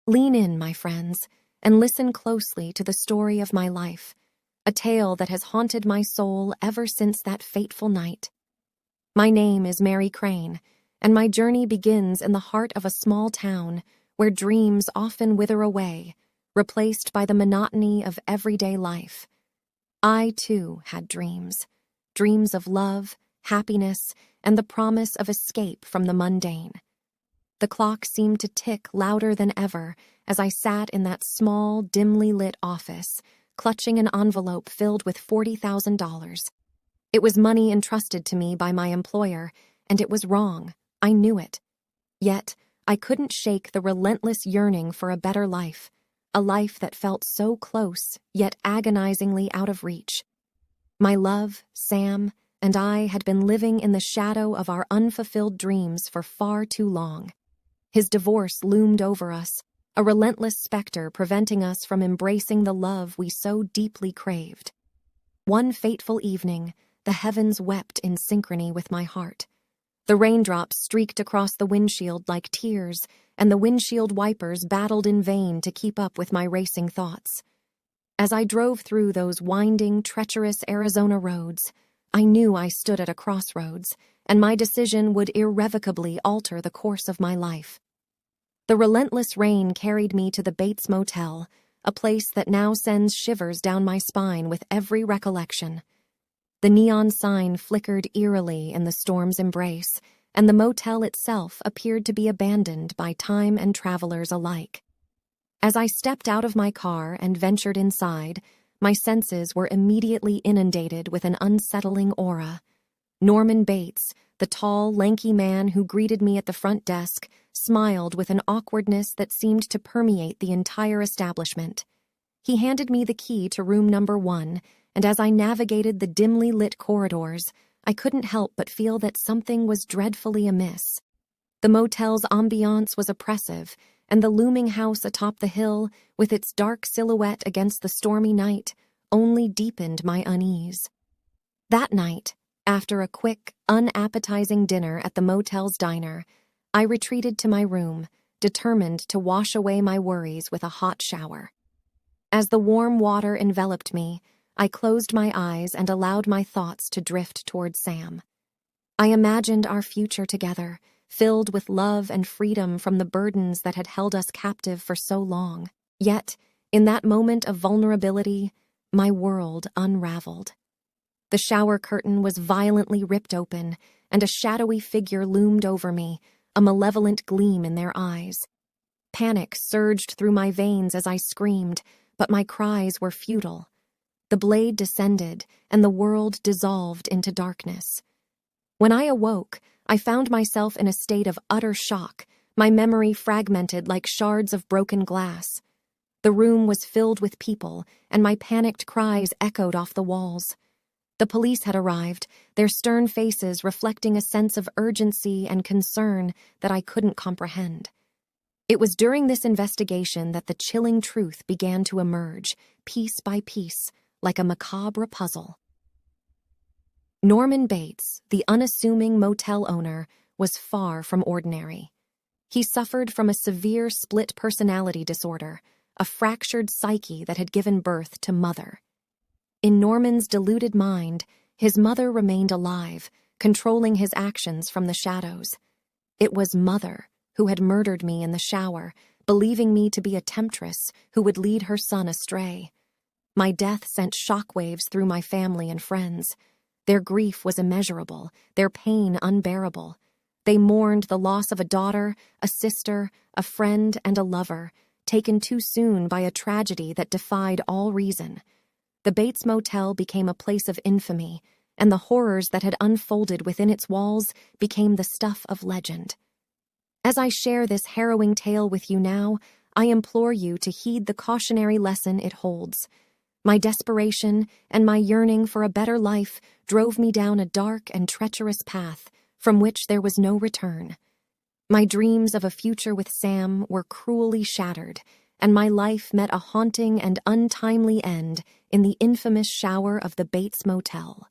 Lean in, my friends, and listen closely to the story of my life, a tale that has haunted my soul ever since that fateful night. My name is Marion Crane, and my journey begins in the heart of a small town where dreams often wither away, replaced by the monotony of everyday life. I, too, had dreams of love, happiness, and the promise of escape from the mundane. The clock seemed to tick louder than ever as I sat in that small, dimly lit office, clutching an envelope filled with $40,000. It was money entrusted to me by my employer, and it was wrong. I knew it. Yet, I couldn't shake the relentless yearning for a better life, a life that felt so close, yet agonizingly out of reach. My love, Sam, and I had been living in the shadow of our unfulfilled dreams for far too long. His divorce loomed over us, a relentless specter preventing us from embracing the love we so deeply craved. One fateful evening, the heavens wept in synchrony with my heart. The raindrops streaked across the windshield like tears, and the windshield wipers battled in vain to keep up with my racing thoughts. As I drove through those winding, treacherous Arizona roads, I knew I stood at a crossroads, and my decision would irrevocably alter the course of my life. The relentless rain carried me to the Bates Motel, a place that now sends shivers down my spine with every recollection. The neon sign flickered eerily in the storm's embrace, and the motel itself appeared to be abandoned by time and travelers alike. As I stepped out of my car and ventured inside, my senses were immediately inundated with an unsettling aura. Norman Bates, the tall, lanky man who greeted me at the front desk, smiled with an awkwardness that seemed to permeate the entire establishment. He handed me the key to room number 1, and as I navigated the dimly lit corridors, I couldn't help but feel that something was dreadfully amiss. The motel's ambiance was oppressive, and the looming house atop the hill, with its dark silhouette against the stormy night, only deepened my unease. That night, after a quick, unappetizing dinner at the motel's diner, I retreated to my room, determined to wash away my worries with a hot shower. As the warm water enveloped me, I closed my eyes and allowed my thoughts to drift toward Sam. I imagined our future together, filled with love and freedom from the burdens that had held us captive for so long. Yet, in that moment of vulnerability, my world unraveled. The shower curtain was violently ripped open, and a shadowy figure loomed over me, a malevolent gleam in their eyes. Panic surged through my veins as I screamed, but my cries were futile. The blade descended, and the world dissolved into darkness. When I awoke, I found myself in a state of utter shock, my memory fragmented like shards of broken glass. The room was filled with people, and my panicked cries echoed off the walls. The police had arrived, their stern faces reflecting a sense of urgency and concern that I couldn't comprehend. It was during this investigation that the chilling truth began to emerge, piece by piece, like a macabre puzzle. Norman Bates, the unassuming motel owner, was far from ordinary. He suffered from a severe split personality disorder, a fractured psyche that had given birth to Mother. In Norman's deluded mind, his mother remained alive, controlling his actions from the shadows. It was Mother who had murdered me in the shower, believing me to be a temptress who would lead her son astray. My death sent shockwaves through my family and friends. Their grief was immeasurable, their pain unbearable. They mourned the loss of a daughter, a sister, a friend, and a lover, taken too soon by a tragedy that defied all reason. The Bates Motel became a place of infamy, and the horrors that had unfolded within its walls became the stuff of legend. As I share this harrowing tale with you now, I implore you to heed the cautionary lesson it holds. My desperation and my yearning for a better life drove me down a dark and treacherous path from which there was no return. My dreams of a future with Sam were cruelly shattered, and my life met a haunting and untimely end in the infamous shower of the Bates Motel.